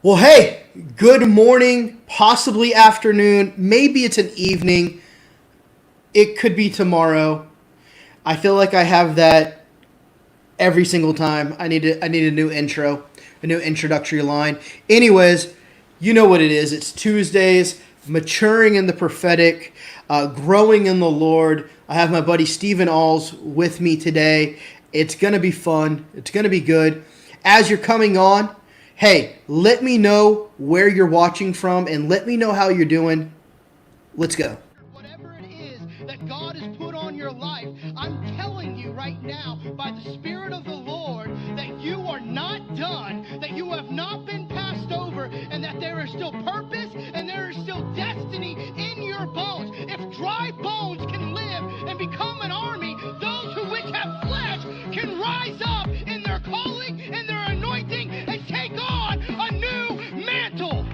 Well, hey, good morning, possibly afternoon, maybe it's an evening. It could be tomorrow. I feel like I have that every single time. I need a new intro, a new introductory line. Anyways, you know what it is. It's Tuesdays, maturing in the prophetic, growing in the Lord. I have my buddy Stephen Alls with me today. It's going to be fun. It's going to be good. As you're coming on, hey, let me know where you're watching from and let me know how you're doing. Let's go. Whatever it is that God has put on your life, I'm telling you right now, by the Spirit of the Lord, that you are not done, that you have not been passed over, and that there is still purpose and there is still destiny in your bones. If dry bones can live and become an army, those who which have flesh can rise up in their calling and their anointing and take on a new mantle.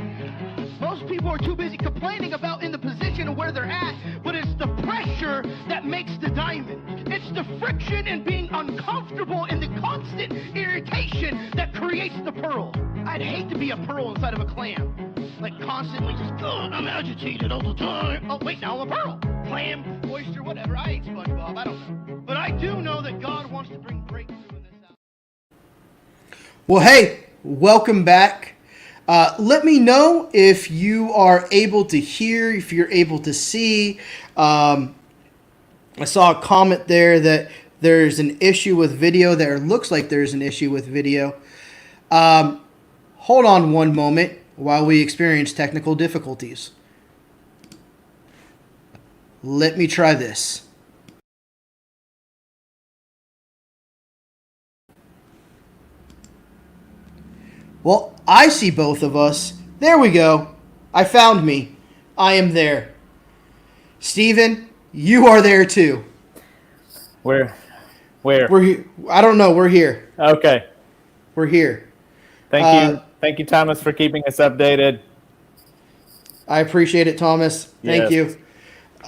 Most people are too busy complaining about in the position of where they're at, but it's the pressure that makes the diamond. It's the friction and being uncomfortable and the constant irritation that creates the pearl. I'd hate to be a pearl inside of a clam. Like constantly just, I'm agitated all the time. Oh, wait, now I'm a pearl. Clam, oyster, whatever. I ate SpongeBob. I don't know. But I do know that God wants to bring breakthrough in this hour. Well, hey, welcome back. Let me know if you are able to hear, if you're able to see. I saw a comment there that there's an issue with video. There looks like there's an issue with video. Hold on one moment while we experience technical difficulties. Let me try this. Well, I see both of us. There we go. I found me. I am there. Steven, you are there too. Where? I don't know. We're here. Okay. We're here. Thank you, Thomas, for keeping us updated. I appreciate it, Thomas. Thank Yes.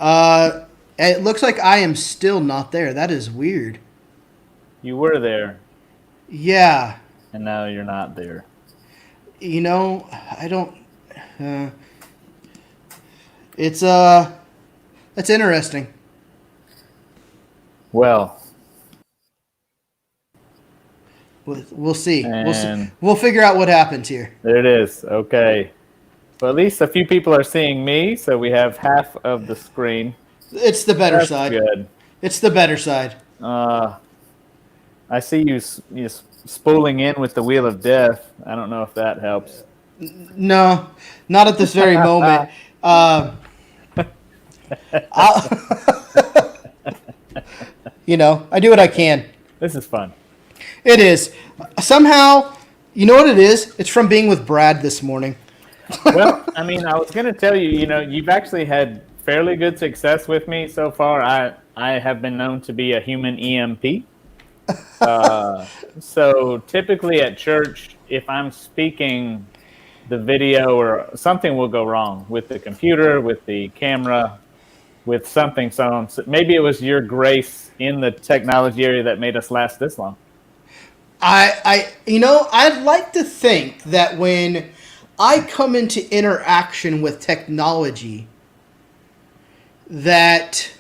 you. It looks like I am still not there. That is weird. You were there, Yeah. and now you're not there. You know, I don't. It's that's interesting. Well, We'll see. We'll see. And- We'll figure out what happens here. there it is. Okay. Well, at least a few people are seeing me, so we have half of the screen. It's the better That's side. good. It's the better side. I see you spooling in with the Wheel of Death. I don't know if that helps. No, not at this very moment. I do what I can. This is fun. It is. Somehow, you know what it is? It's from being with Brad this morning. Well, I mean, I was going to tell you, you've actually had fairly good success with me so far. I have been known to be a human EMP. So typically at church, if I'm speaking, the video or something will go wrong with the computer, with the camera, with something. So maybe it was your grace in the technology area that made us last this long. I'd like to think that when I come into interaction with technology, that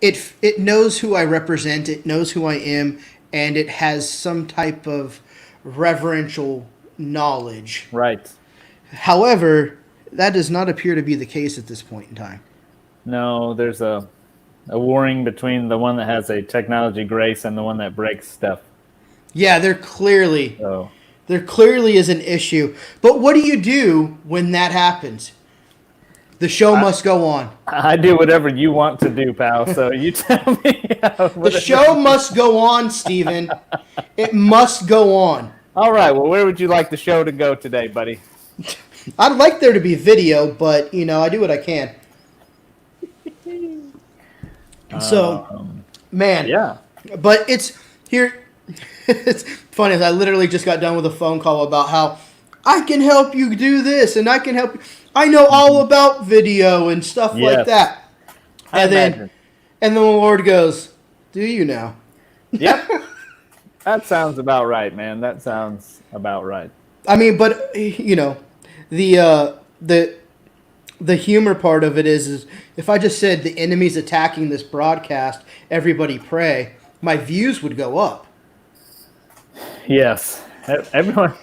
it knows who I represent, it knows who I am, and it has some type of reverential knowledge. Right. However, that does not appear to be the case at this point in time. No, there's a warring between the one that has a technology grace and the one that breaks stuff. Yeah, there clearly So is an issue. But what do you do when that happens? The show must go on. I do whatever you want to do, pal. So you tell me. The show must go on, Stephen. It must go on. All right. Well, where would you like the show to go today, buddy? I'd like there to be video, but, I do what I can. So, man. Yeah. But it's here. It's funny. I literally just got done with a phone call about how I can help you do this and I can help you. I know all about video and stuff like Yes. that. I And imagine. then the Lord goes, "Do you now?" Yep. That sounds about right, man. That sounds about right. I mean, but the the humor part of it is if I just said the enemy's attacking this broadcast, everybody pray, my views would go up. Yes. Everyone,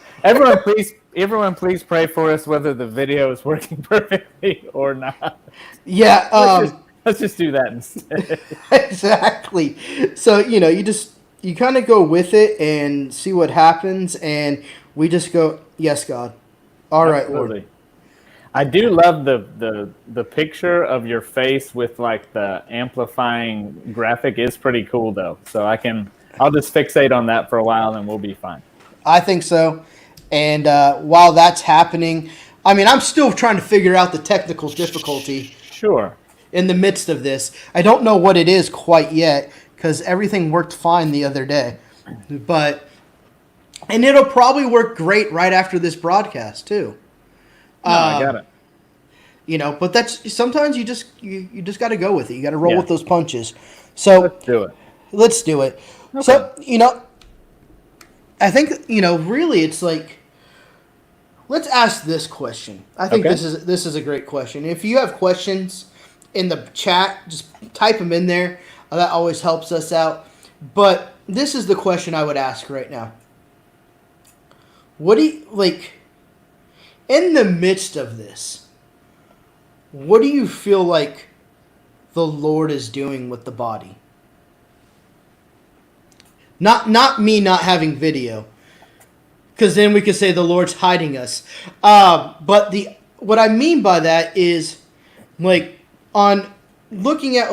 please pray for us whether the video is working perfectly or not. Yeah, Let's just do that instead. exactly. So you kind of go with it and see what happens, and we just go, yes, God, all right, Lord. Absolutely. I do love the picture of your face with like the amplifying graphic is pretty cool though. So I'll just fixate on that for a while and we'll be fine. I think so. And while that's happening, I mean, I'm still trying to figure out the technical difficulty Sure. in the midst of this. I don't know what it is quite yet because everything worked fine the other day. And it'll probably work great right after this broadcast too. No, I got it. But that's sometimes you just got to go with it. You got to roll Yeah. with those punches. So Let's do it. let's do it. Okay. So I think really it's like, let's ask this question. I think Okay. this is a great question. If you have questions in the chat, just type them in there. That always helps us out. But this is the question I would ask right now. What do you like in the midst of this? What do you feel like the Lord is doing with the body? Not me not having video, because then we could say the Lord's hiding us. But what I mean by that is, like, on looking at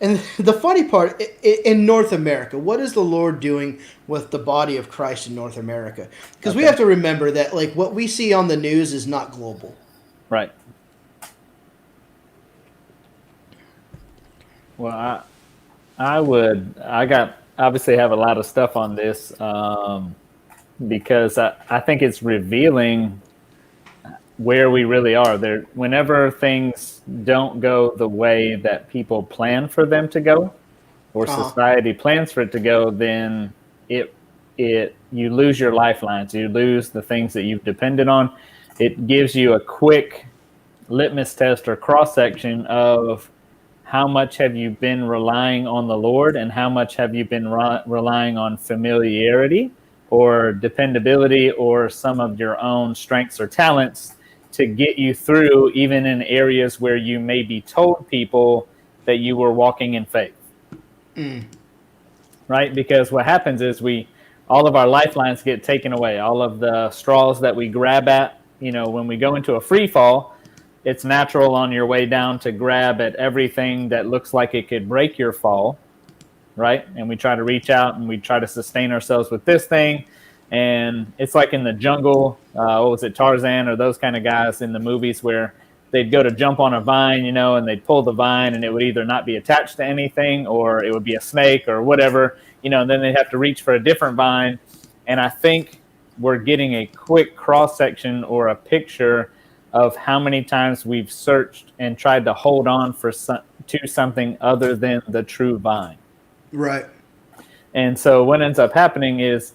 and the funny part in North America, what is the Lord doing with the body of Christ in North America? Because we have to remember that what we see on the news is not global. Right. Well, I obviously have a lot of stuff on this because I think it's revealing where we really are. There, whenever things don't go the way that people plan for them to go, or society plans for it to go, then you lose your lifelines. You lose the things that you've depended on. It gives you a quick litmus test or cross section of how much have you been relying on the Lord and how much have you been relying on familiarity or dependability or some of your own strengths or talents to get you through, even in areas where you maybe told people that you were walking in faith. Right? Because what happens is all of our lifelines get taken away. All of the straws that we grab at, when we go into a free fall, it's natural on your way down to grab at everything that looks like it could break your fall, right? And we try to reach out and we try to sustain ourselves with this thing. And it's like in the jungle, what was it, Tarzan or those kind of guys in the movies where they'd go to jump on a vine, and they'd pull the vine and it would either not be attached to anything or it would be a snake or whatever, and then they'd have to reach for a different vine. And I think we're getting a quick cross-section or a picture of how many times we've searched and tried to hold on to something other than the true vine. Right. And so what ends up happening is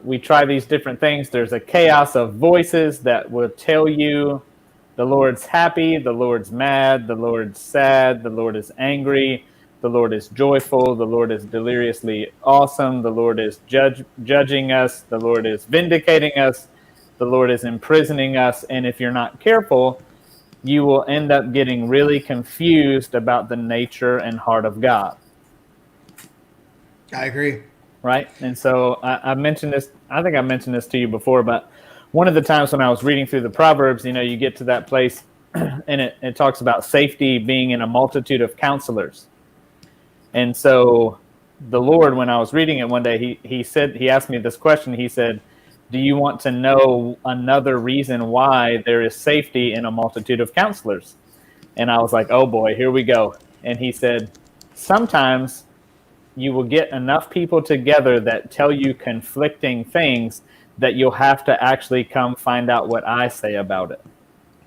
we try these different things. There's a chaos of voices that will tell you the Lord's happy, the Lord's mad, the Lord's sad, the Lord is angry, the Lord is joyful, the Lord is deliriously awesome, the Lord is judging us, the Lord is vindicating us, the Lord is imprisoning us. And if you're not careful, you will end up getting really confused about the nature and heart of God. I agree. Right? And so I mentioned this, I think I mentioned this to you before, but one of the times when I was reading through the Proverbs, you get to that place and it talks about safety being in a multitude of counselors. And so the Lord, when I was reading it one day, he asked me this question. He said, do you want to know another reason why there is safety in a multitude of counselors? And I was like, oh boy, here we go. And he said, sometimes you will get enough people together that tell you conflicting things that you'll have to actually come find out what I say about it.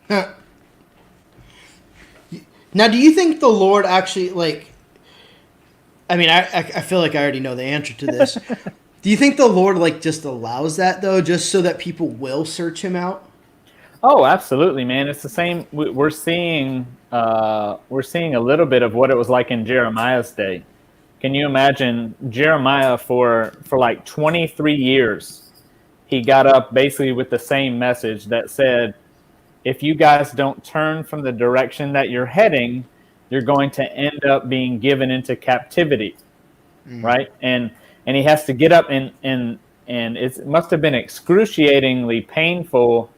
Huh. Now, do you think the Lord actually, I feel like I already know the answer to this. Do you think the Lord like just allows that though, just so that people will search him out? Oh, absolutely, man. It's the same. We're seeing a little bit of what it was like in Jeremiah's day. Can you imagine Jeremiah for like 23 years? He got up basically with the same message that said, if you guys don't turn from the direction that you're heading, you're going to end up being given into captivity, right? And he has to get up and it must have been excruciatingly painful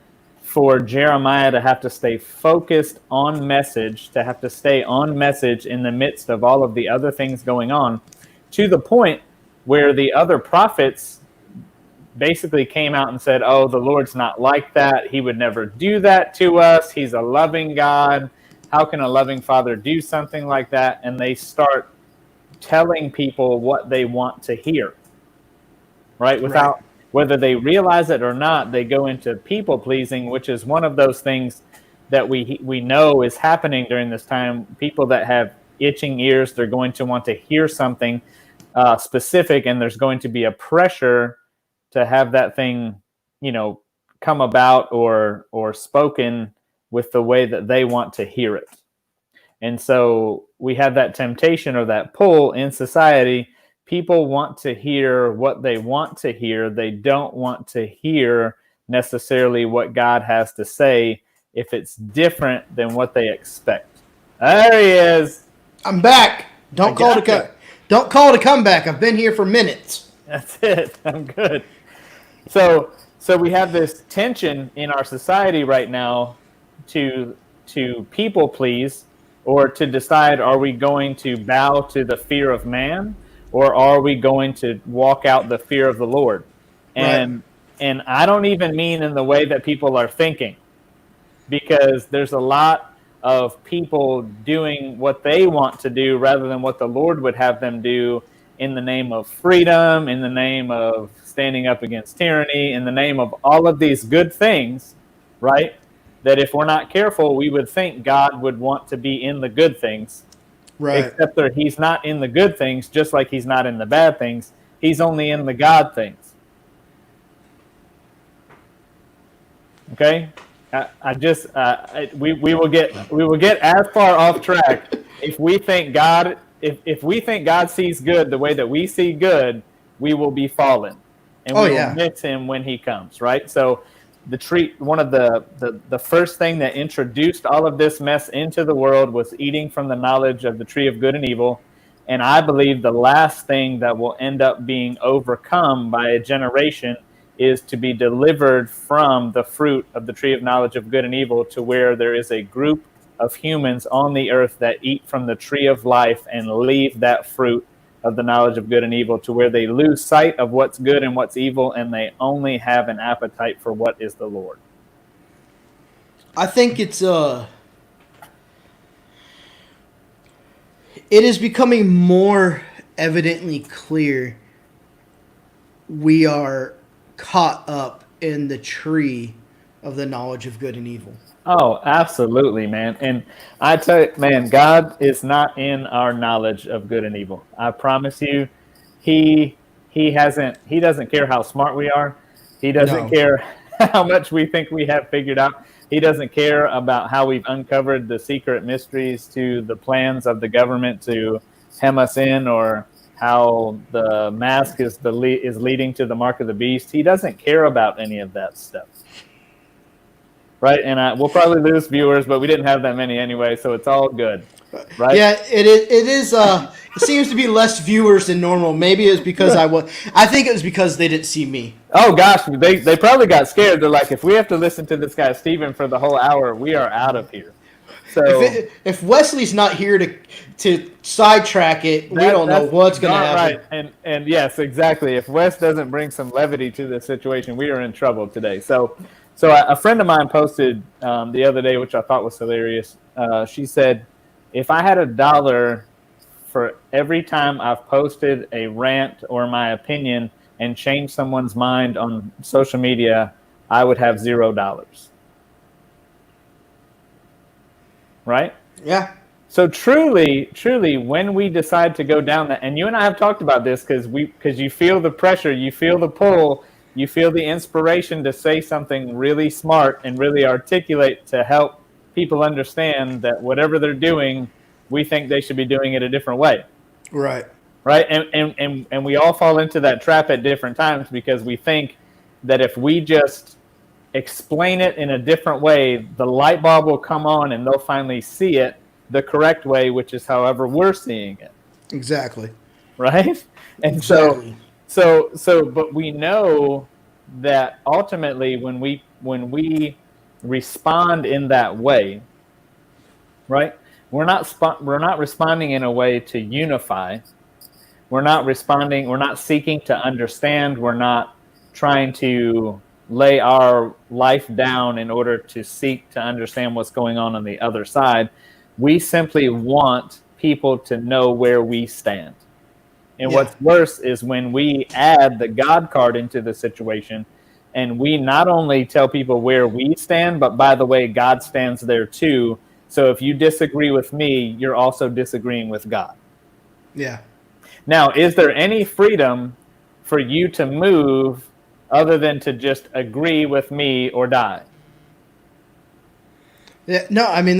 for Jeremiah to have to stay focused on message, to have to stay on message in the midst of all of the other things going on, to the point where the other prophets basically came out and said, oh, the Lord's not like that. He would never do that to us. He's a loving God. How can a loving father do something like that? And they start telling people what they want to hear, right? Without, whether they realize it or not, they go into people pleasing, which is one of those things that we know is happening during this time. People that have itching ears, they're going to want to hear something specific, and there's going to be a pressure to have that thing, come about or spoken with the way that they want to hear it. And so we have that temptation or that pull in society. People want to hear what they want to hear. They don't want to hear necessarily what God has to say if it's different than what they expect. There he is. I'm back. Don't call it a comeback. I've been here for minutes. That's it. I'm good. So we have this tension in our society right now to people please, or to decide, are we going to bow to the fear of man, or are we going to walk out the fear of the Lord? And I don't even mean in the way that people are thinking, because there's a lot of people doing what they want to do rather than what the Lord would have them do, in the name of freedom, in the name of standing up against tyranny, in the name of all of these good things, right? That if we're not careful, we would think God would want to be in the good things. Right. Except that he's not in the good things, just like he's not in the bad things. He's only in the God things. Okay? We will get as far off track if we think God if we think God sees good the way that we see good, we will be fallen, and we will miss him when he comes, right? So one of the first thing that introduced all of this mess into the world was eating from the knowledge of the tree of good and evil. And I believe the last thing that will end up being overcome by a generation is to be delivered from the fruit of the tree of knowledge of good and evil, to where there is a group of humans on the earth that eat from the tree of life and leave that fruit of the knowledge of good and evil, to where they lose sight of what's good and what's evil, and they only have an appetite for what is the Lord. I think it is becoming more evidently clear we are caught up in the tree of the knowledge of good and evil. Oh, absolutely, man. And I tell you, man, God is not in our knowledge of good and evil. I promise you, he doesn't care how smart we are. He doesn't care how much we think we have figured out. He doesn't care about how we've uncovered the secret mysteries to the plans of the government to hem us in, or how the mask is leading to the mark of the beast. He doesn't care about any of that stuff. Right, and we'll probably lose viewers, but we didn't have that many anyway, so it's all good, right? Yeah, it is. It seems to be less viewers than normal. Maybe it's because I think it was because they didn't see me. Oh gosh, they probably got scared. They're like, if we have to listen to this guy Stephen for the whole hour, we are out of here. So if Wesley's not here to sidetrack it, we don't know what's going to happen. Right, and yes, exactly. If Wes doesn't bring some levity to this situation, we are in trouble today. So a friend of mine posted the other day, which I thought was hilarious. She said, if I had $1 for every time I've posted a rant or my opinion and changed someone's mind on social media, I would have $0. Right? Yeah. So truly, when we decide to go down that, and you and I have talked about this because you feel the pressure, you feel the pull, you feel the inspiration to say something really smart and really articulate to help people understand that whatever they're doing, we think they should be doing it a different way. Right. Right. And we all fall into that trap at different times because we think that if we just explain it in a different way, the light bulb will come on and they'll finally see it the correct way, which is however we're seeing it. Exactly. Right. And Exactly. but we know that ultimately when we respond in that way, right, we're not responding in a way to unify. We're not seeking to understand. We're not trying to lay our life down in order to seek to understand what's going on the other side. We simply want people to know where we stand. And what's worse is when we add the God card into the situation and we not only tell people where we stand, but by the way, God stands there too. So if you disagree with me, you're also disagreeing with God. Yeah. Now, is there any freedom for you to move other than to just agree with me or die? Yeah, no, I mean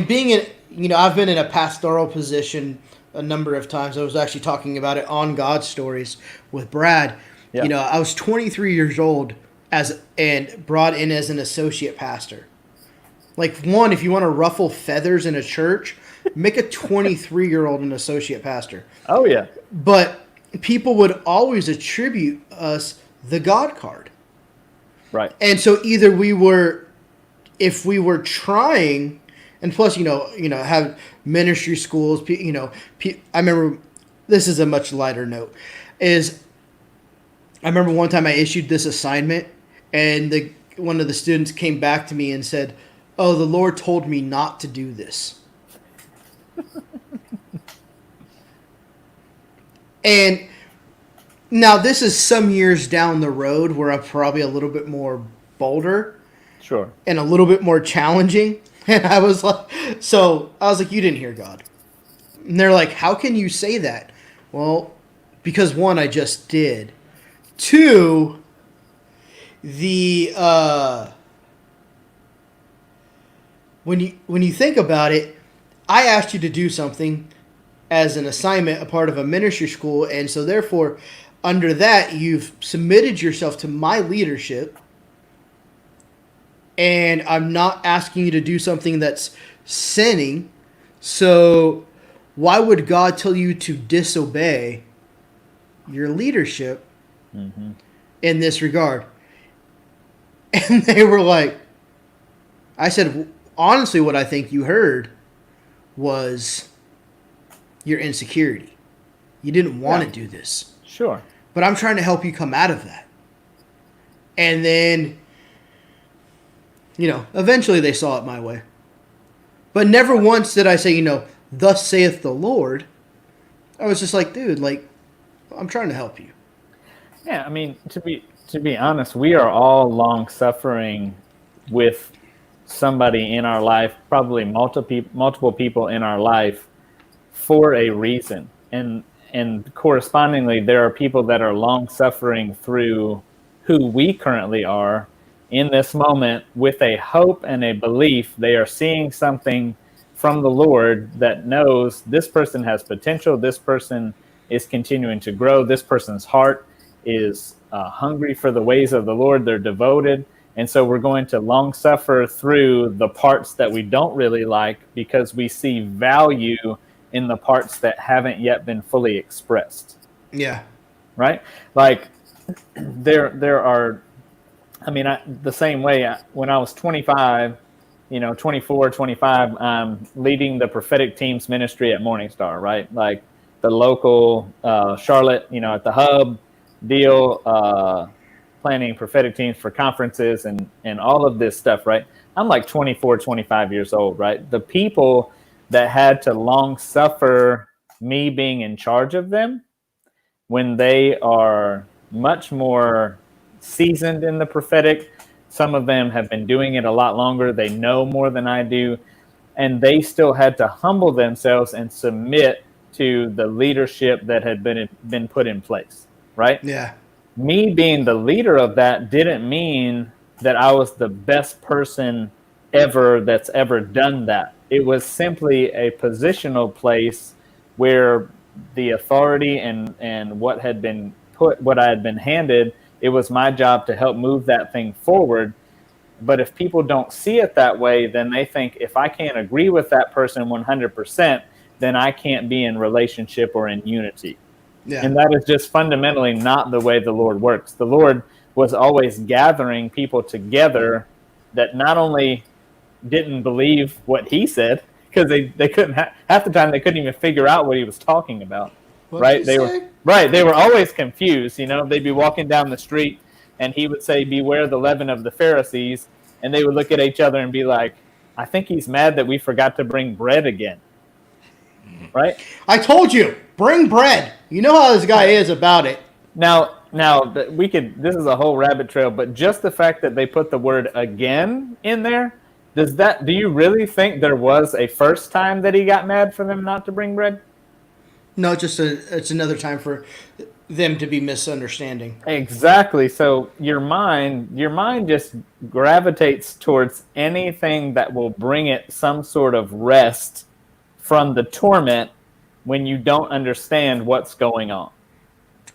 being in, I've been in a pastoral position a number of times. I was actually talking about it on God Stories with Brad. Yeah. I was 23 years old and brought in as an associate pastor. Like, one, if you want to ruffle feathers in a church, make a 23-year-old an associate pastor. Oh yeah. But people would always attribute us the God card. Right. And so either if we were trying, and plus, have ministry schools, I remember, this is a much lighter note, I remember one time I issued this assignment, and one of the students came back to me and said, "Oh, the Lord told me not to do this." And now this is some years down the road where I'm probably a little bit more bolder. Sure. And a little bit more challenging. And I was like, you didn't hear God. And they're like, how can you say that? Well, because one, I just did. Two, when you think about it, I asked you to do something as an assignment, a part of a ministry school, and so therefore, under that, you've submitted yourself to my leadership. And I'm not asking you to do something that's sinning. So why would God tell you to disobey your leadership in this regard? And they were like, I said, honestly, what I think you heard was your insecurity. You didn't want to do this. Sure. But I'm trying to help you come out of that. And then, eventually they saw it my way. But never once did I say, thus saith the Lord. I was just like, dude, I'm trying to help you. Yeah, I mean, to be honest, we are all long suffering with somebody in our life, probably multiple people in our life, for a reason. And correspondingly, there are people that are long suffering through who we currently are in this moment with a hope and a belief. They are seeing something from the Lord that knows this person has potential. This person is continuing to grow. This person's heart is hungry for the ways of the Lord. They're devoted. And so we're going to long suffer through the parts that we don't really like because we see value in the parts that haven't yet been fully expressed. Yeah. Right? Like there are, the same way when I was 25, 24, 25, I'm leading the prophetic teams ministry at Morningstar, right? Like the local Charlotte, at the hub deal, planning prophetic teams for conferences and all of this stuff, right? I'm like 24, 25 years old, right? The people that had to long suffer me being in charge of them when they are much more seasoned in the prophetic. Some of them have been doing it a lot longer. They know more than I do. and they still had to humble themselves and submit to the leadership that had been put in place, right? Yeah. Me being the leader of that didn't mean that I was the best person ever that's ever done that. It was simply a positional place where the authority and what had been put, what I had been handed, it was my job to help move that thing forward. But if people don't see it that way, then they think if I can't agree with that person 100%, then I can't be in relationship or in unity. Yeah. And that is just fundamentally not the way the Lord works. The Lord was always gathering people together that not only didn't believe what he said, because they couldn't half the time they couldn't even figure out what he was talking about. What'd you say? They were always confused. You know, they'd be walking down the street and he would say, "Beware the leaven of the Pharisees," and they would look at each other and be like, "I think he's mad that we forgot to bring bread again." Right? I told you, bring bread. You know how this guy is about it. Now we could. This is a whole rabbit trail, but just the fact that they put the word "again" in there, do you really think there was a first time that he got mad for them not to bring bread? No, it's another time for them to be misunderstanding. Exactly. So your mind just gravitates towards anything that will bring it some sort of rest from the torment when you don't understand what's going on.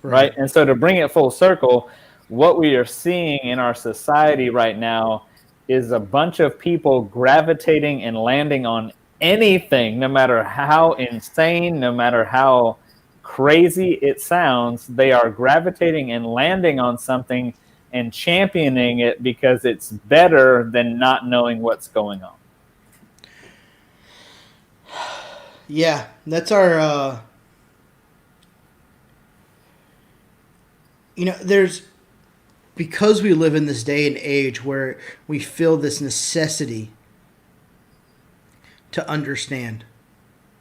Right? And so to bring it full circle, what we are seeing in our society right now is a bunch of people gravitating and landing on anything, no matter how insane, no matter how crazy it sounds, they are gravitating and landing on something and championing it because it's better than not knowing what's going on. Yeah, that's our because we live in this day and age where we feel this necessity to understand.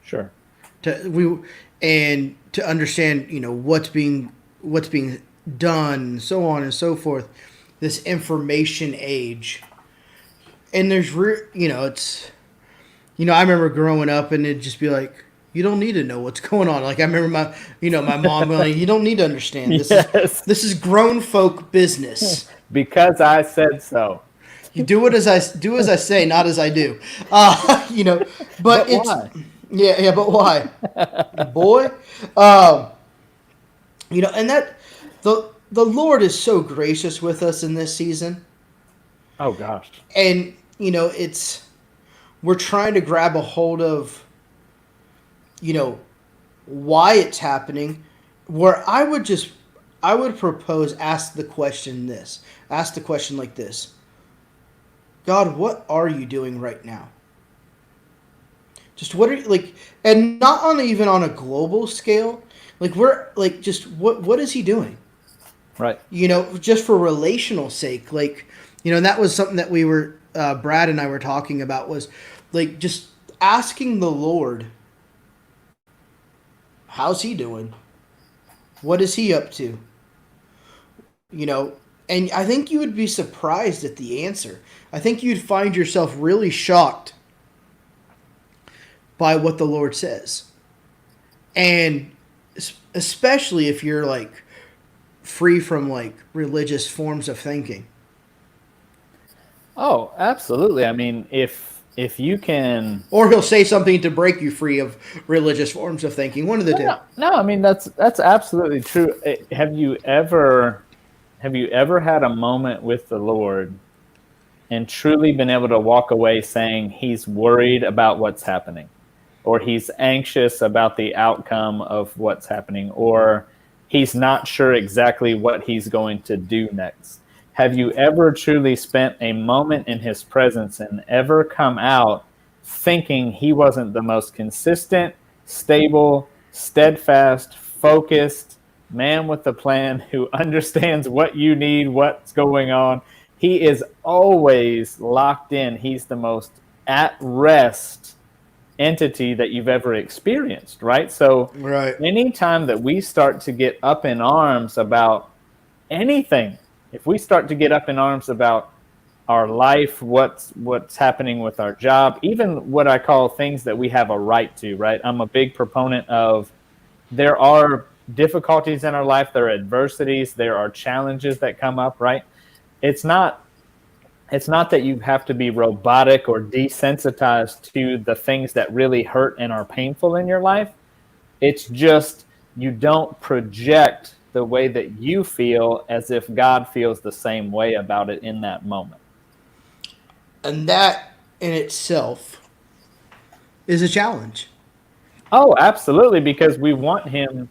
Sure. To understand, what's being done, and so on and so forth. This information age, and there's it's, I remember growing up and it'd just be like, you don't need to know what's going on. Like I remember my mom going, you don't need to understand. This is grown folk business. Because I said so. You do as I say, not as I do. But it's why? Yeah, but why, boy? And that the Lord is so gracious with us in this season. Oh gosh. And we're trying to grab a hold of, why it's happening. Where I would propose ask the question like this: God, what are you doing right now? Just what are you and not even on a global scale. Just what is he doing? Right. Just for relational sake. And that was something that we were, Brad and I were talking about, was just asking the Lord, how's he doing? What is he up to? And I think you would be surprised at the answer. I think you'd find yourself really shocked by what the Lord says. And especially if you're free from religious forms of thinking. Oh, absolutely. I mean, if you can, or he'll say something to break you free of religious forms of thinking. One of the two. No, I mean that's absolutely true. Have you ever had a moment with the Lord and truly been able to walk away saying he's worried about what's happening, or he's anxious about the outcome of what's happening, or he's not sure exactly what he's going to do next? Have you ever truly spent a moment in his presence and ever come out thinking he wasn't the most consistent, stable, steadfast, focused man with a plan who understands what you need, what's going on? He is always locked in. He's the most at rest entity that you've ever experienced, right? So anytime that we start to get up in arms about anything, if we start to get up in arms about our life, what's happening with our job, even what I call things that we have a right to, right? I'm a big proponent of there are difficulties in our life, there are adversities, there are challenges that come up, right? It's not that you have to be robotic or desensitized to the things that really hurt and are painful in your life. It's just you don't project the way that you feel as if God feels the same way about it in that moment. And that in itself is a challenge. Oh, absolutely, because we want him,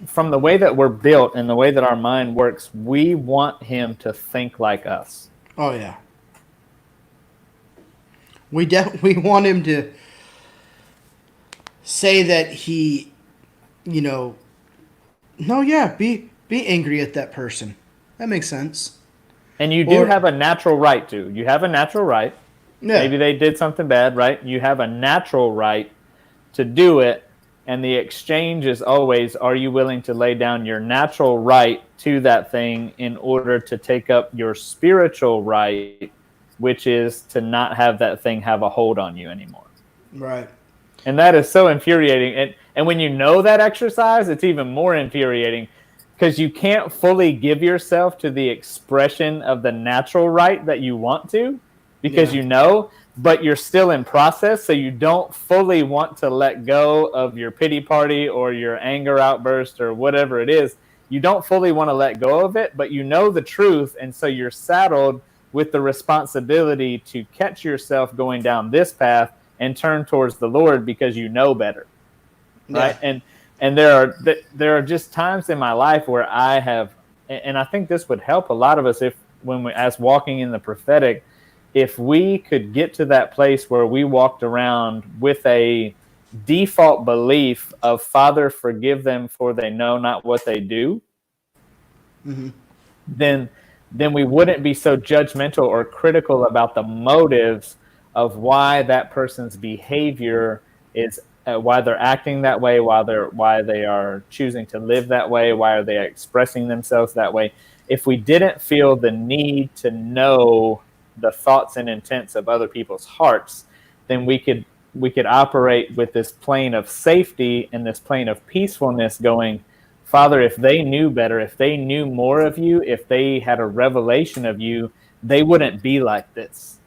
from the way that we're built and the way that our mind works, we want him to think like us. Oh yeah. We want him to say that he, no, yeah, be angry at that person. That makes sense. And you do have a natural right to. You have a natural right. Yeah. Maybe they did something bad, right? You have a natural right to do it. And the exchange is always, are you willing to lay down your natural right to that thing in order to take up your spiritual right, which is to not have that thing have a hold on you anymore. Right. And that is so infuriating. And when you know that exercise, it's even more infuriating because you can't fully give yourself to the expression of the natural right that you want to because you know, but you're still in process. So you don't fully want to let go of your pity party or your anger outburst or whatever it is. You don't fully want to let go of it, but you know the truth. And so you're saddled with the responsibility to catch yourself going down this path and turn towards the Lord because you know better, right? And there are just times in my life where I have, and I think this would help a lot of us as walking in the prophetic, if we could get to that place where we walked around with a default belief of Father, forgive them for they know not what they do, then we wouldn't be so judgmental or critical about the motives of why that person's behavior is, why they're acting that way, why they are choosing to live that way, why are they expressing themselves that way. If we didn't feel the need to know the thoughts and intents of other people's hearts, then we could operate with this plane of safety and this plane of peacefulness going, Father, if they knew better, if they knew more of you, if they had a revelation of you, they wouldn't be like this.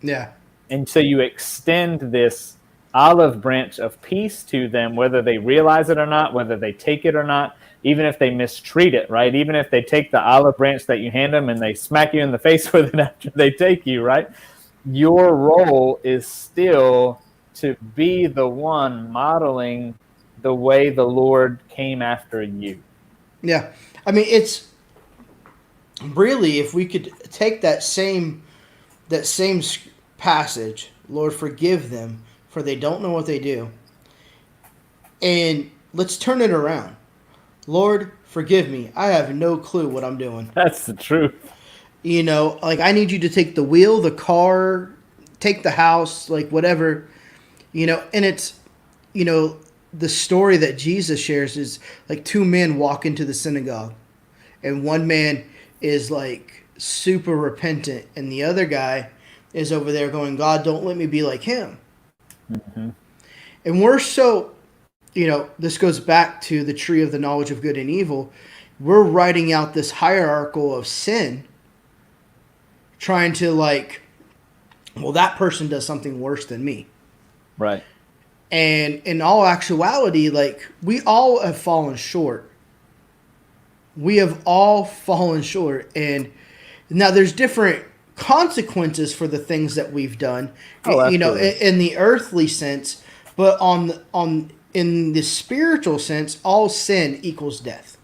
Yeah. And so you extend this olive branch of peace to them, whether they realize it or not, whether they take it or not, even if they mistreat it, right? Even if they take the olive branch that you hand them and they smack you in the face with it after they take you, right? Your role is still to be the one modeling the way the Lord came after you. Yeah. I mean, it's really, if we could take that same passage, Lord, forgive them, for they don't know what they do, and let's turn it around. Lord, forgive me. I have no clue what I'm doing. That's the truth. Like, I need you to take the wheel, the car, take the house, like whatever, and it's, the story that Jesus shares is like two men walk into the synagogue and one man is like super repentant and the other guy is over there going, God, don't let me be like him. Mm-hmm. And we're so, this goes back to the tree of the knowledge of good and evil. We're writing out this hierarchical of sin, trying to that person does something worse than me. Right. And in all actuality, we all have fallen short. We have all fallen short. And now there's different consequences for the things that we've done, in the earthly sense, but in the spiritual sense, all sin equals death.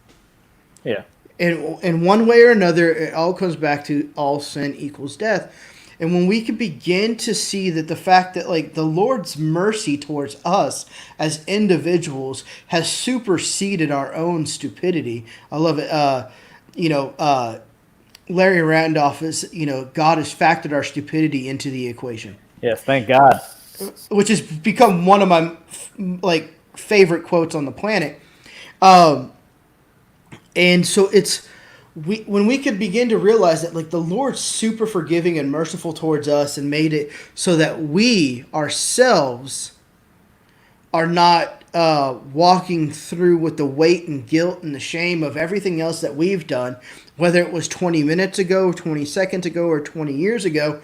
Yeah. And in one way or another, it all comes back to all sin equals death. And when we can begin to see that the fact that the Lord's mercy towards us as individuals has superseded our own stupidity. I love it. Larry Randolph is, God has factored our stupidity into the equation. Yes, thank God. Which has become one of my favorite quotes on the planet. And so it's when we could begin to realize that like the Lord's super forgiving and merciful towards us and made it so that we ourselves are not walking through with the weight and guilt and the shame of everything else that we've done, whether it was 20 minutes ago, 20 seconds ago, or 20 years ago,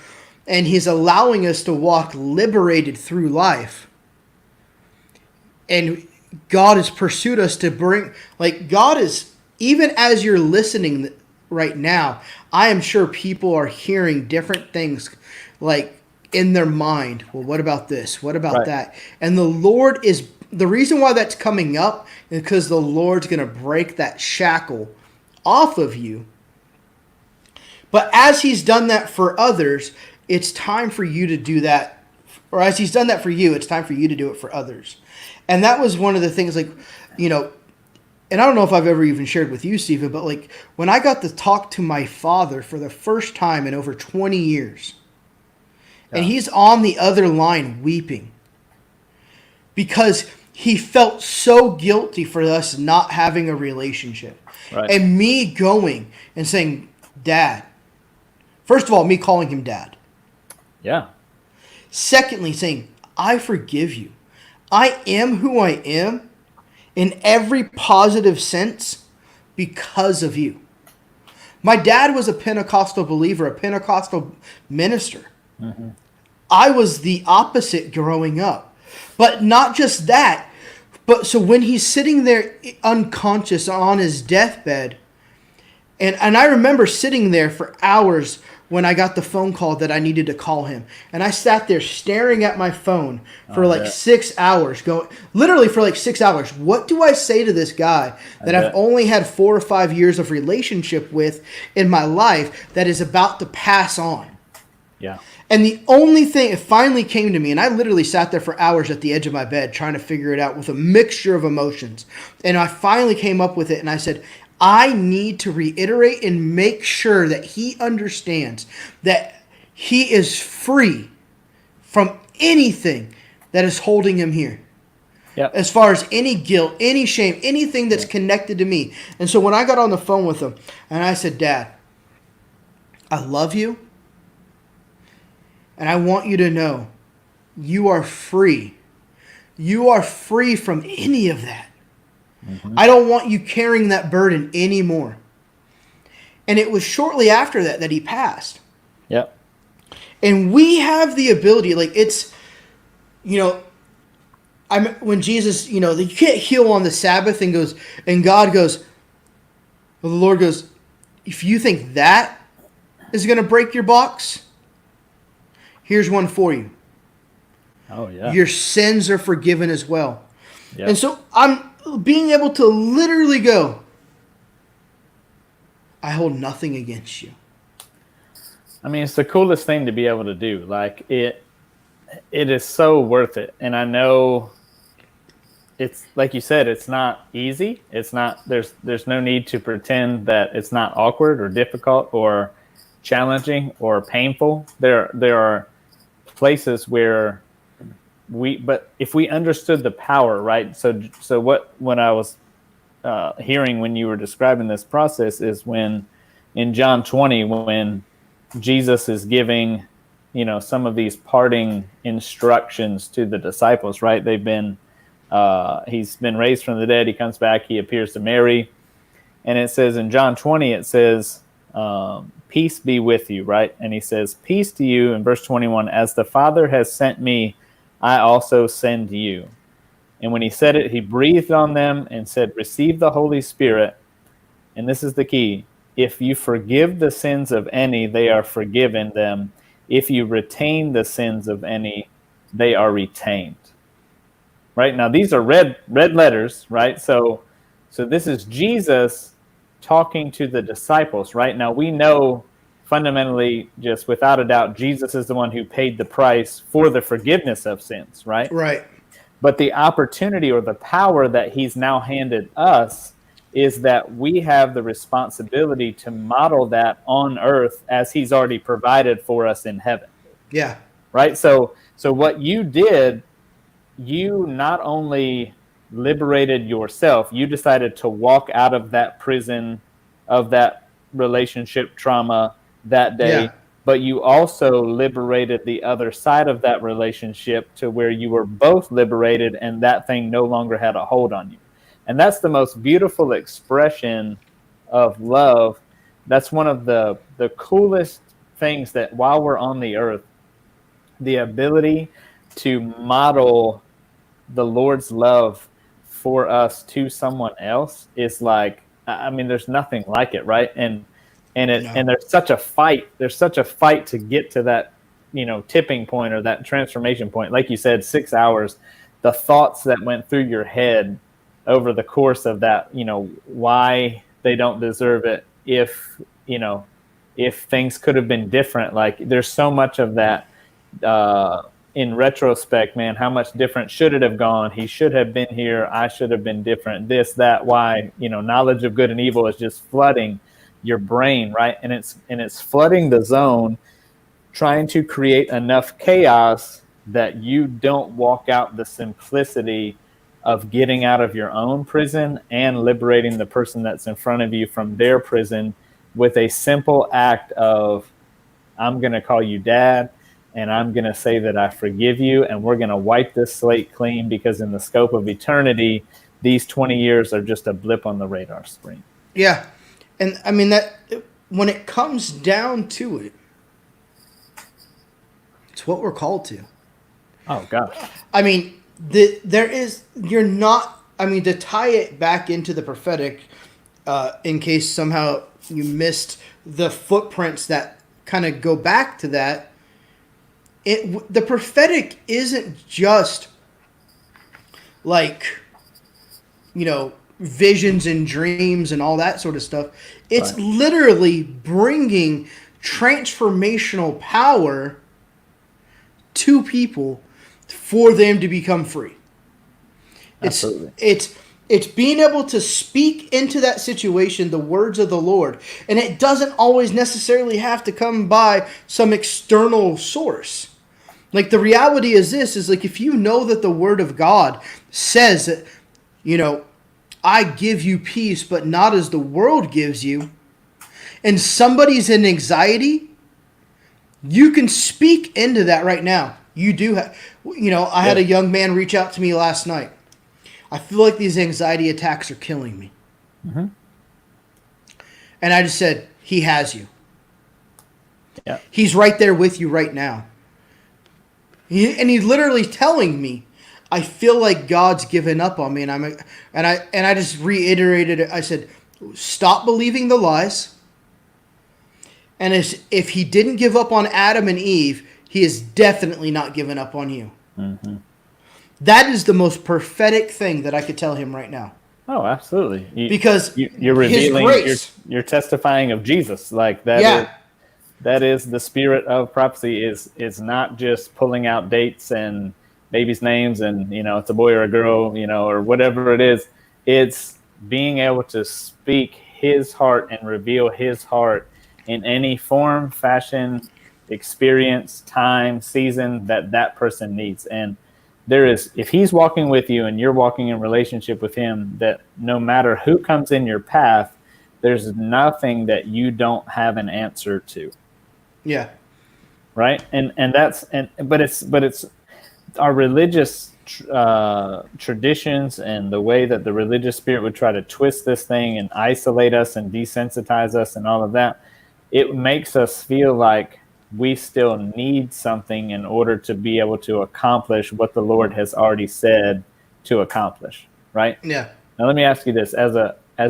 and he's allowing us to walk liberated through life. And God has pursued us to bring, like God is, even as you're listening right now, I am sure people are hearing different things like in their mind. Well, what about this? What about that? And the Lord is, the reason why that's coming up is because the Lord's going to break that shackle off of you. But as he's done that for others, it's time for you to do that. Or as he's done that for you, it's time for you to do it for others. And that was one of the things, like, you know, and I don't know if I've ever even shared with you, Stephen, but like when I got to talk to my father for the first time in over 20 years, and he's on the other line weeping because he felt so guilty for us not having a relationship. Right. And me going and saying, Dad. First of all, me calling him Dad. Yeah. Secondly, saying, I forgive you. I am who I am in every positive sense because of you. My dad was a Pentecostal believer, a Pentecostal minister. Mm-hmm. I was the opposite growing up. But not just that, but so when he's sitting there unconscious on his deathbed, and I remember sitting there for hours when I got the phone call that I needed to call him. And I sat there staring at my phone for 6 hours, literally for like 6 hours. What do I say to this guy that I've only had 4 or 5 years of relationship with in my life that is about to pass on? Yeah. And the only thing, it finally came to me, and I literally sat there for hours at the edge of my bed trying to figure it out with a mixture of emotions. And I finally came up with it, and I said, I need to reiterate and make sure that he understands that he is free from anything that is holding him here. Yep. As far as any guilt, any shame, anything that's connected to me. And so when I got on the phone with him, and I said, Dad, I love you. And I want you to know you are free. You are free from any of that. Mm-hmm. I don't want you carrying that burden anymore. And it was shortly after that that he passed. Yep. And we have the ability, like it's, you know, when Jesus, you know, you can't heal on the Sabbath and God goes, well, the Lord goes, if you think that is going to break your box, here's one for you. Oh, yeah. Your sins are forgiven as well. Yep. And so I'm being able to literally go, I hold nothing against you. I mean, it's the coolest thing to be able to do. Like it is so worth it. And I know it's like you said, it's not easy. It's not, there's no need to pretend that it's not awkward or difficult or challenging or painful. There are places where but if we understood the power, right? So when I was hearing when you were describing this process is when in John 20, when Jesus is giving, you know, some of these parting instructions to the disciples, right? He's been raised from the dead. He comes back. He appears to Mary. And it says in John 20, it says, peace be with you, right? And he says, peace to you in verse 21, as the Father has sent me, I also send you. And when he said it, he breathed on them and said, receive the Holy Spirit. And this is the key. If you forgive the sins of any, they are forgiven them. If you retain the sins of any, they are retained. Right? Now, these are red letters, right? So this is Jesus talking to the disciples, right? Now, we know fundamentally, just without a doubt, Jesus is the one who paid the price for the forgiveness of sins, right? Right. But the opportunity or the power that he's now handed us is that we have the responsibility to model that on earth as he's already provided for us in heaven. Yeah. Right? So what you did, you not only liberated yourself, you decided to walk out of that prison of that relationship trauma that day, Yeah. but you also liberated the other side of that relationship to where you were both liberated and that thing no longer had a hold on you. And that's the most beautiful expression of love. That's one of the coolest things, that while we're on the earth, the ability to model the Lord's love for us to someone else is like, I mean, there's nothing like it, right? And there's such a fight. There's such a fight to get to that, tipping point or that transformation point. Like you said, 6 hours, the thoughts that went through your head over the course of that, why they don't deserve it, if things could have been different. Like, there's so much of that in retrospect, man. How much different should it have gone? He should have been here. I should have been different. This, that, why, knowledge of good and evil is just flooding your brain, right? And it's flooding the zone, trying to create enough chaos that you don't walk out the simplicity of getting out of your own prison and liberating the person that's in front of you from their prison with a simple act of, I'm going to call you dad, and I'm going to say that I forgive you, and we're going to wipe this slate clean, because in the scope of eternity, these 20 years are just a blip on the radar screen. Yeah. And I mean, that when it comes down to it, it's what we're called to. Oh, God. I mean, to tie it back into the prophetic, in case somehow you missed the footprints that kind of go back to that, the prophetic isn't just like, visions and dreams and all that sort of stuff. It's Right. literally bringing transformational power to people for them to become free. Absolutely. It's being able to speak into that situation the words of the Lord, and it doesn't always necessarily have to come by some external source. Like, the reality is this, is like, if you know that the word of God says that, I give you peace, but not as the world gives you, and somebody's in anxiety, you can speak into that right now. You do have, I had a young man reach out to me last night. I feel like these anxiety attacks are killing me. Mm-hmm. And I just said, he has you. Yeah. He's right there with you right now. And he's literally telling me, I feel like God's given up on me, and I just reiterated it. I said, stop believing the lies. And if he didn't give up on Adam and Eve, he is definitely not given up on you. Mm-hmm. That is the most prophetic thing that I could tell him right now. Oh, absolutely. Because you're revealing, his grace, you're testifying of Jesus. Like that. Yeah. That is the spirit of prophecy. Is not just pulling out dates and babies' names and it's a boy or a girl, or whatever it is. It's being able to speak his heart and reveal his heart in any form, fashion, experience, time, season that person needs. And if he's walking with you and you're walking in relationship with him, that no matter who comes in your path, there's nothing that you don't have an answer to. Yeah. Right. But it's our religious traditions and the way that the religious spirit would try to twist this thing and isolate us and desensitize us and all of that. It makes us feel like we still need something in order to be able to accomplish what the Lord has already said to accomplish. Right. Yeah. Now, let me ask you this: as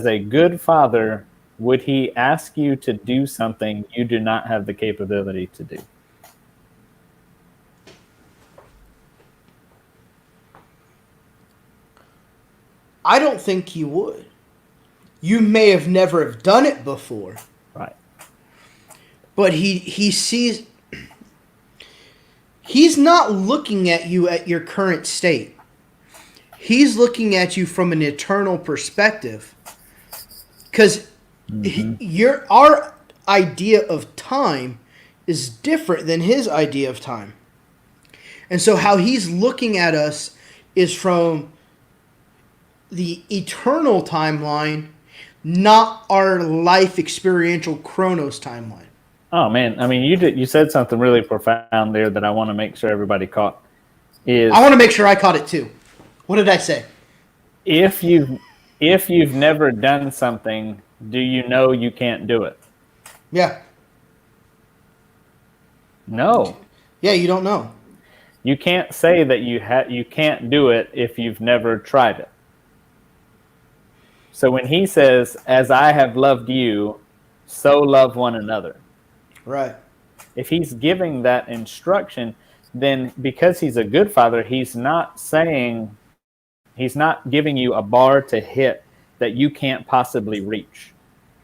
a good father, would he ask you to do something you do not have the capability to do? I don't think he would. You may have never have done it before. Right. But he sees, he's not looking at you at your current state. He's looking at you from an eternal perspective. Because our idea of time is different than his idea of time. And so how he's looking at us is from the eternal timeline not our life experiential Chronos timeline. Oh man, I mean, you said something really profound there that I want to make sure everybody caught. Is I want to make sure I caught it too. What did I say? if you've never done something, do you know you can't do it? Yeah. No. Yeah, you don't know. You can't say that you can't do it if you've never tried it. So when he says, "As I have loved you, so love one another," Right. if he's giving that instruction, then because he's a good father, he's not giving you a bar to hit that you can't possibly reach.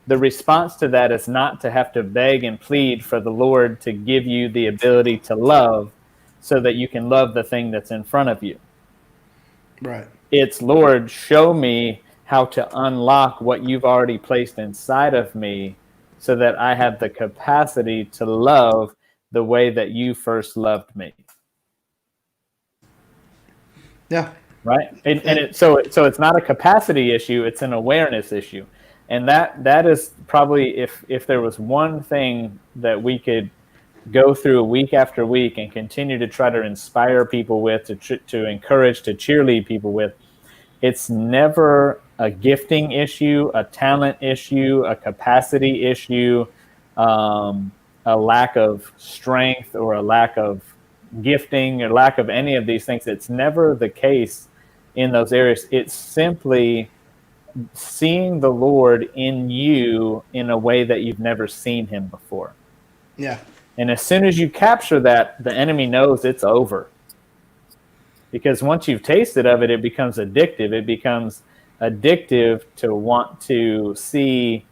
The response to that is not to have to beg and plead for the Lord to give you the ability to love so that you can love the thing that's in front of you. Right. It's, Lord, show me how to unlock what you've already placed inside of me so that I have the capacity to love the way that you first loved me. Yeah. Right. So it's not a capacity issue. It's an awareness issue. And that is probably, if there was one thing that we could go through week after week and continue to try to inspire people with, to encourage, to cheerlead people with, it's never a gifting issue, a talent issue, a capacity issue, a lack of strength or a lack of gifting or lack of any of these things. It's never the case in those areas. It's simply seeing the Lord in you in a way that you've never seen him before. Yeah. And as soon as you capture that, the enemy knows it's over. Because once you've tasted of it, it becomes addictive. It becomes addictive to want to see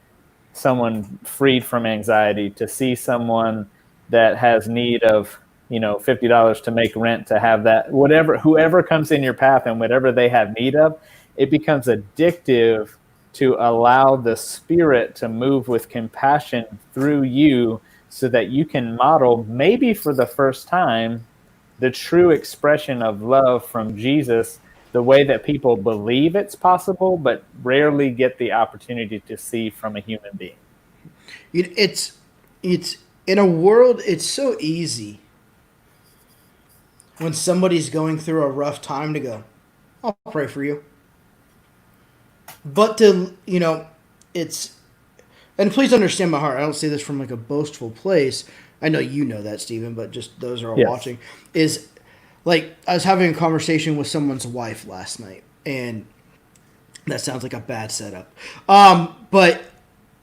someone freed from anxiety, to see someone that has need of, $50 to make rent, to have that, whoever comes in your path and whatever they have need of, it becomes addictive to allow the Spirit to move with compassion through you so that you can model, maybe for the first time, the true expression of love from Jesus, the way that people believe it's possible, but rarely get the opportunity to see from a human being. It's in a world, it's so easy when somebody's going through a rough time to go, I'll pray for you. But it's, and please understand my heart. I don't say this from like a boastful place. I know you know that, Stephen, but just those are all watching. Is like, I was having a conversation with someone's wife last night, and that sounds like a bad setup. But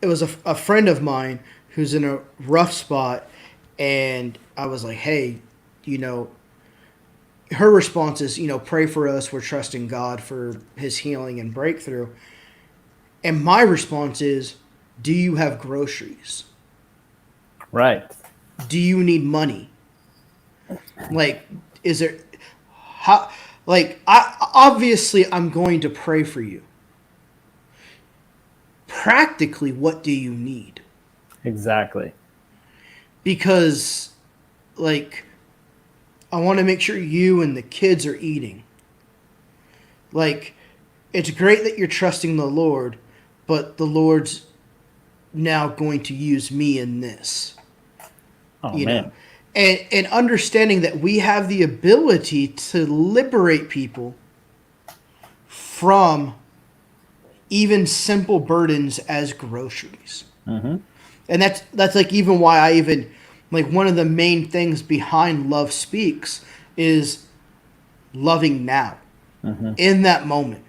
it was a friend of mine who's in a rough spot, and I was like, hey, her response is, pray for us. We're trusting God for his healing and breakthrough. And my response is, do you have groceries? Right. Do you need money? Like, is there, how, like, obviously I'm going to pray for you. Practically, what do you need? Exactly. Because, like, I want to make sure you and the kids are eating. Like, it's great that you're trusting the Lord, but the Lord's now going to use me in this. Oh, man. And understanding that we have the ability to liberate people from even simple burdens as groceries. Mm-hmm. And that's like even why I even, like, one of the main things behind Love Speaks is loving now, in that moment.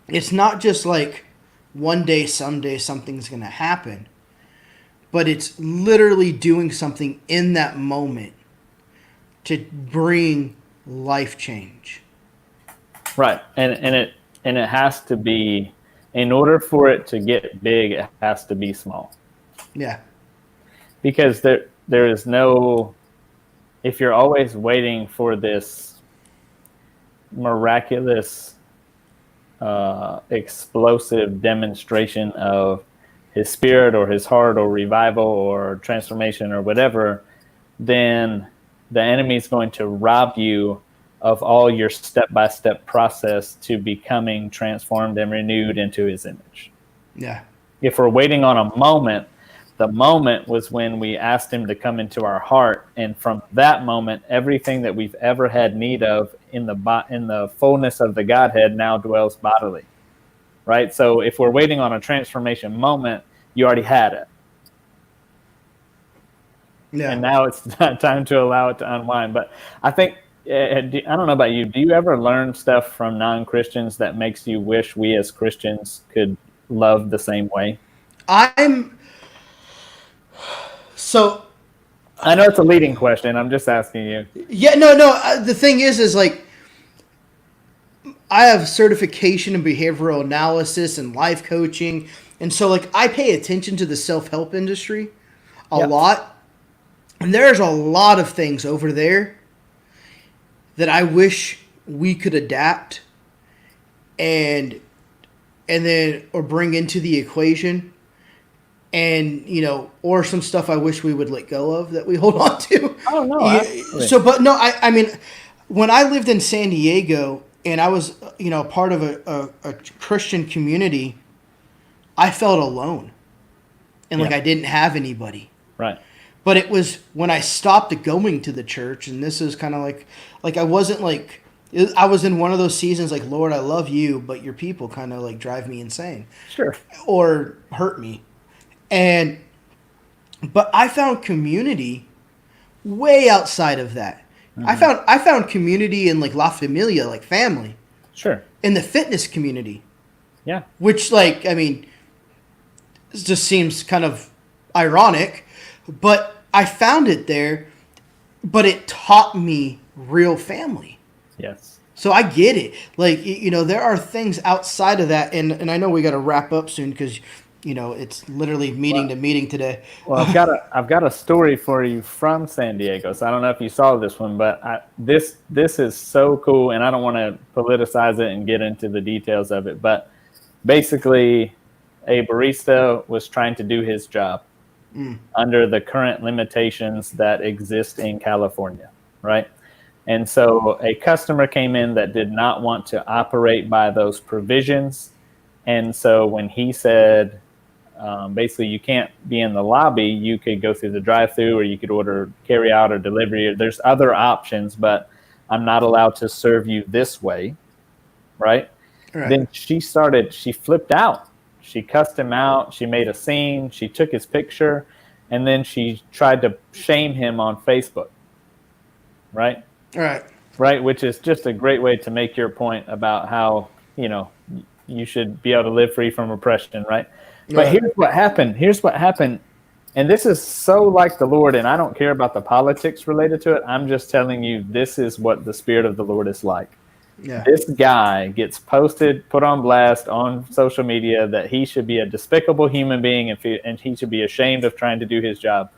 It's not just like one day, someday, something's going to happen, but it's literally doing something in that moment to bring life change. Right. And it has to be, in order for it to get big, it has to be small. Yeah. Because there is no, if you're always waiting for this miraculous, explosive demonstration of his spirit or his heart or revival or transformation or whatever, then the enemy is going to rob you of all your step-by-step process to becoming transformed and renewed into his image. Yeah. If we're waiting on a moment, the moment was when we asked him to come into our heart. And from that moment, everything that we've ever had need of in the fullness of the Godhead now dwells bodily. Right? So if we're waiting on a transformation moment, you already had it. Yeah. And now it's time to allow it to unwind. But I think, I don't know about you, do you ever learn stuff from non-Christians that makes you wish we as Christians could love the same way? So I know it's a leading question. I'm just asking you. yeah, no. The thing is like I have certification in behavioral analysis and life coaching, and so like I pay attention to the self-help industry a lot, and there's a lot of things over there that I wish we could adapt and then or bring into the equation, and or some stuff I wish we would let go of that we hold on to. Oh no. Absolutely. So, but no, I mean, when I lived in San Diego and I was part of a Christian community, I felt alone, and like I didn't have anybody. Right. But it was when I stopped going to the church, and this is kind of like I wasn't like I was in one of those seasons like, Lord, I love you, but your people kind of like drive me insane, Sure. or hurt me, but I found community way outside of that. Mm-hmm. I found community in like La Familia, like family. Sure. In the fitness community. Yeah. Which like, I mean, it just seems kind of ironic, but I found it there, but it taught me real family. Yes. So I get it. Like, there are things outside of that, and I know we got to wrap up soon because it's literally meeting to meeting today. Well, I've got a story for you from San Diego. So I don't know if you saw this one, but this is so cool, and I don't want to politicize it and get into the details of it. But basically, a barista was trying to do his job under the current limitations that exist in California, right? And so a customer came in that did not want to operate by those provisions. And so when he said, basically, you can't be in the lobby, you could go through the drive-thru, or you could order carry out or delivery. There's other options, but I'm not allowed to serve you this way, right? Then she flipped out. She cussed him out. She made a scene. She took his picture, and then she tried to shame him on Facebook, right? Right, which is just a great way to make your point about how, you should be able to live free from oppression, right? But here's what happened. And this is so like the Lord, and I don't care about the politics related to it. I'm just telling you, this is what the Spirit of the Lord is like. Yeah. This guy gets put on blast on social media that he should be a despicable human being and he should be ashamed of trying to do his job.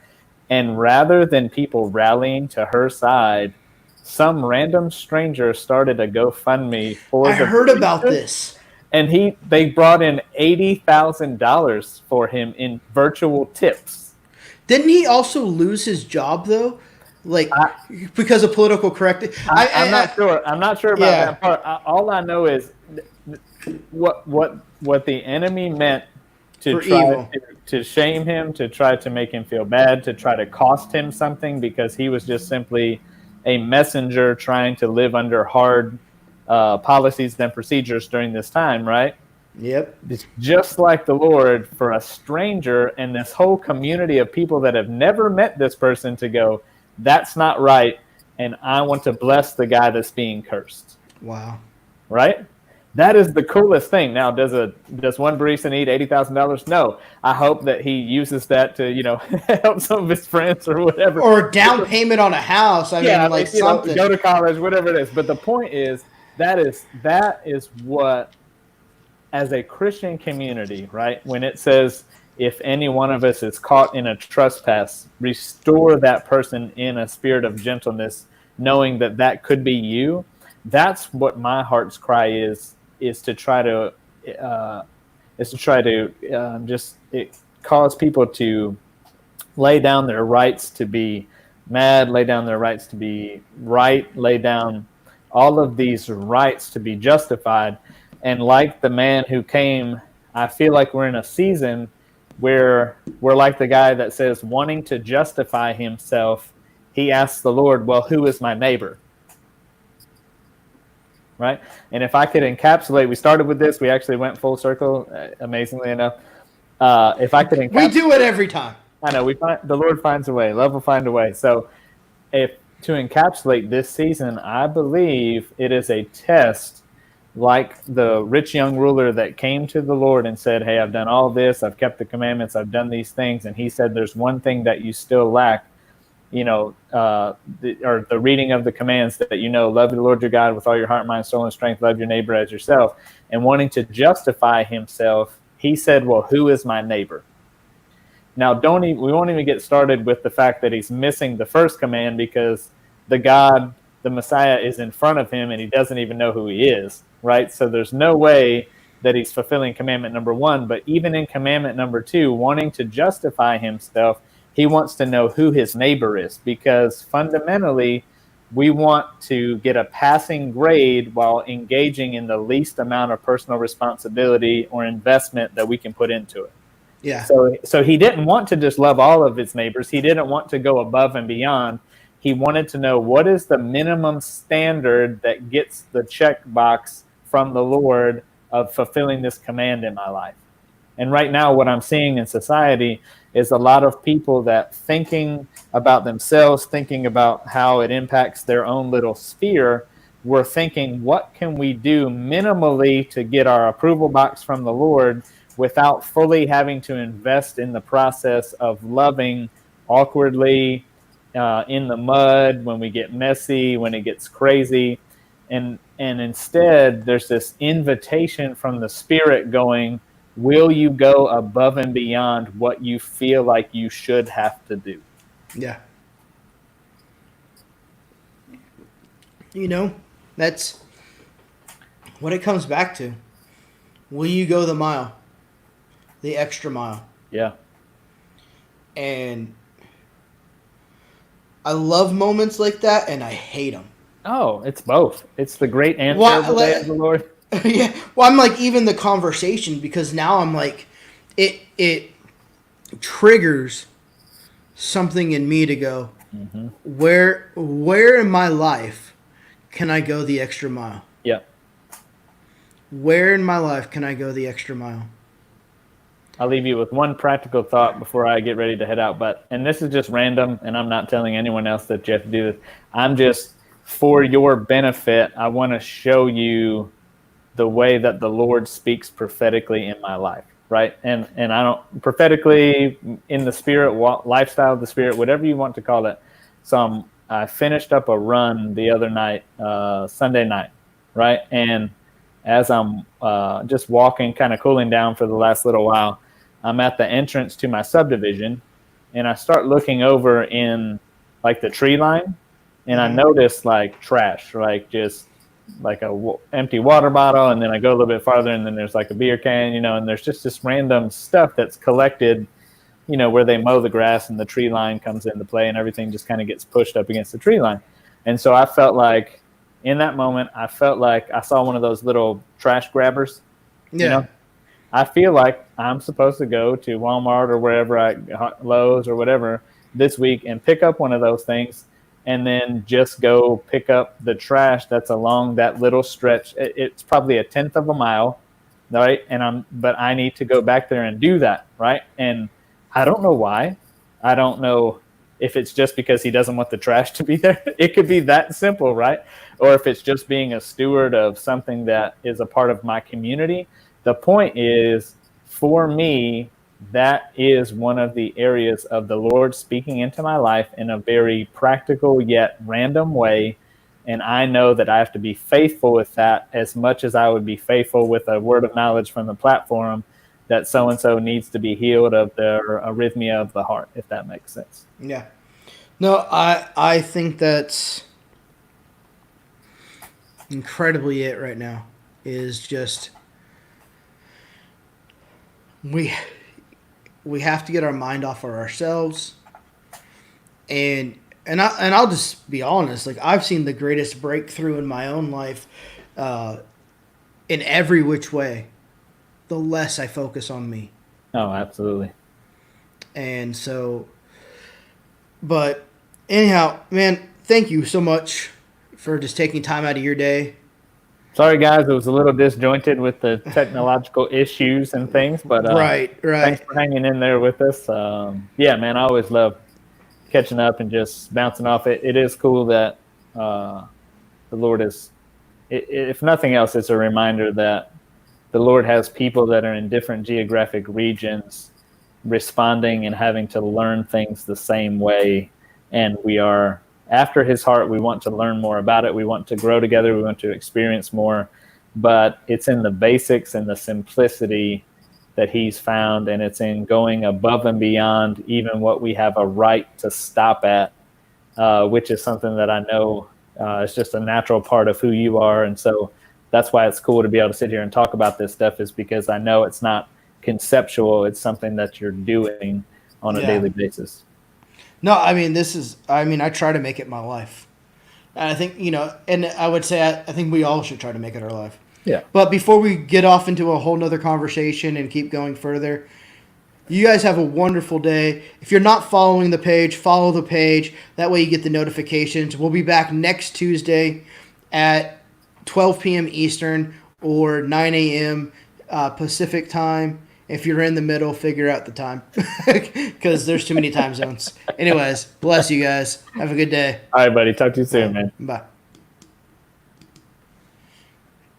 And rather than people rallying to her side, some random stranger started a GoFundMe for I heard about this. And they brought in $80,000 for him in virtual tips. Didn't he also lose his job though? Like because of political correctness? I'm not sure. I'm not sure about that part. All I know is what the enemy meant to try to shame him, to try to make him feel bad, to try to cost him something because he was just simply a messenger trying to live under hard policies and procedures during this time, right? Yep. It's just like the Lord for a stranger and this whole community of people that have never met this person to go, that's not right, and I want to bless the guy that's being cursed. Wow. Right? That is the coolest thing. Now, does one barista need $80,000? No. I hope that he uses that to, help some of his friends or whatever. Or a down payment on a house. I mean, like something. Go to college, whatever it is. But the point is, that is what, as a Christian community, right, when it says, if any one of us is caught in a trespass, restore that person in a spirit of gentleness, knowing that could be you. That's what my heart's cry is to try to cause people to lay down their rights to be mad, lay down their rights to be right, lay down all of these rights to be justified. And like the man who came I feel like we're in a season where we're like the guy that says, wanting to justify himself, he asks the Lord, well, who is my neighbor? Right? And if I could encapsulate, we started with this, we actually went full circle, amazingly enough. If I could encapsulate, We do it every time. I know the Lord finds a way. Love will find a way. So, if to encapsulate this season, I believe it is a test, like the rich young ruler that came to the Lord and said, "Hey, I've done all this. I've kept the commandments. I've done these things." And He said, "There's one thing that you still lack. The reading of the commands that love the Lord your God with all your heart, mind, soul, and strength. Love your neighbor as yourself." And wanting to justify himself, he said, "Well, who is my neighbor?" Now, we won't even get started with the fact that he's missing the first command, because the Messiah, is in front of him and he doesn't even know who he is, right? So there's no way that he's fulfilling commandment number 1. But even in commandment number 2, wanting to justify himself, he wants to know who his neighbor is, because fundamentally we want to get a passing grade while engaging in the least amount of personal responsibility or investment that we can put into it. Yeah. So he didn't want to just love all of his neighbors. He didn't want to go above and beyond. He wanted to know, what is the minimum standard that gets the check box from the Lord of fulfilling this command in my life? And right now, what I'm seeing in society is a lot of people that, thinking about themselves, thinking about how it impacts their own little sphere, we're thinking, what can we do minimally to get our approval box from the Lord, without fully having to invest in the process of loving awkwardly, in the mud, when we get messy, when it gets crazy. And instead, there's this invitation from the Spirit going, will you go above and beyond what you feel like you should have to do? Yeah. That's what it comes back to. Will you go the mile? The extra mile? Yeah. And I love moments like that, and I hate them. Oh, it's both. It's the great answer of the day of the Lord. Yeah. Well, I'm like, even the conversation, because now I'm like, it triggers something in me to go, where in my life can I go the extra mile? Yeah. Where in my life can I go the extra mile? I'll leave you with one practical thought before I get ready to head out. And this is just random, and I'm not telling anyone else that you have to do this. I'm just, for your benefit, I want to show you the way that the Lord speaks prophetically in my life, right? And I don't, prophetically, in the Spirit, lifestyle of the Spirit, whatever you want to call it. So I finished up a run the other night, Sunday night, right? And as I'm just walking, kind of cooling down for the last little while, I'm at the entrance to my subdivision, and I start looking over in like the tree line, and I notice like trash, like just like a empty water bottle, and then I go a little bit farther, and then there's like a beer can, and there's just this random stuff that's collected, where they mow the grass and the tree line comes into play, and everything just kind of gets pushed up against the tree line. And so I felt like, in that moment, I felt like I saw one of those little trash grabbers. Yeah. I feel like I'm supposed to go to Walmart or wherever, Lowe's or whatever, this week and pick up one of those things, and then just go pick up the trash that's along that little stretch. It's probably a 1/10 of a mile, right? But I need to go back there and do that, right? And I don't know why. I don't know if it's just because he doesn't want the trash to be there. It could be that simple, right? Or if it's just being a steward of something that is a part of my community. The point is, for me, that is one of the areas of the Lord speaking into my life in a very practical yet random way. And I know that I have to be faithful with that as much as I would be faithful with a word of knowledge from the platform that so-and-so needs to be healed of their arrhythmia of the heart, if that makes sense. Yeah. No, I think that's incredibly it right now, is just we have to get our mind off of ourselves, and I'll just be honest, like, I've seen the greatest breakthrough in my own life in every which way the less I focus on me. Oh, absolutely. And so, but anyhow, man, thank you so much for just taking time out of your day. Sorry, guys, it was a little disjointed with the technological issues and things, but Right. thanks for hanging in there with us. Yeah, man, I always love catching up and just bouncing off it. It is cool that the Lord is, if nothing else, it's a reminder that the Lord has people that are in different geographic regions responding and having to learn things the same way. And we are after his heart. We want to learn more about it. We want to grow together. We want to experience more. But it's in the basics and the simplicity that he's found. And it's in going above and beyond even what we have a right to stop at, which is something that I know is just a natural part of who you are. And so that's why it's cool to be able to sit here and talk about this stuff, is because I know it's not conceptual. It's something that you're doing on a daily basis. No, I mean, I try to make it my life. And I think, and I would say, I think we all should try to make it our life. Yeah. But before we get off into a whole nother conversation and keep going further, you guys have a wonderful day. If you're not following the page, follow the page. That way you get the notifications. We'll be back next Tuesday at 12 p.m. Eastern or 9 a.m. Pacific time. If you're in the middle, figure out the time because there's too many time zones. Anyways, bless you guys. Have a good day. All right, buddy. Talk to you soon, man. Bye.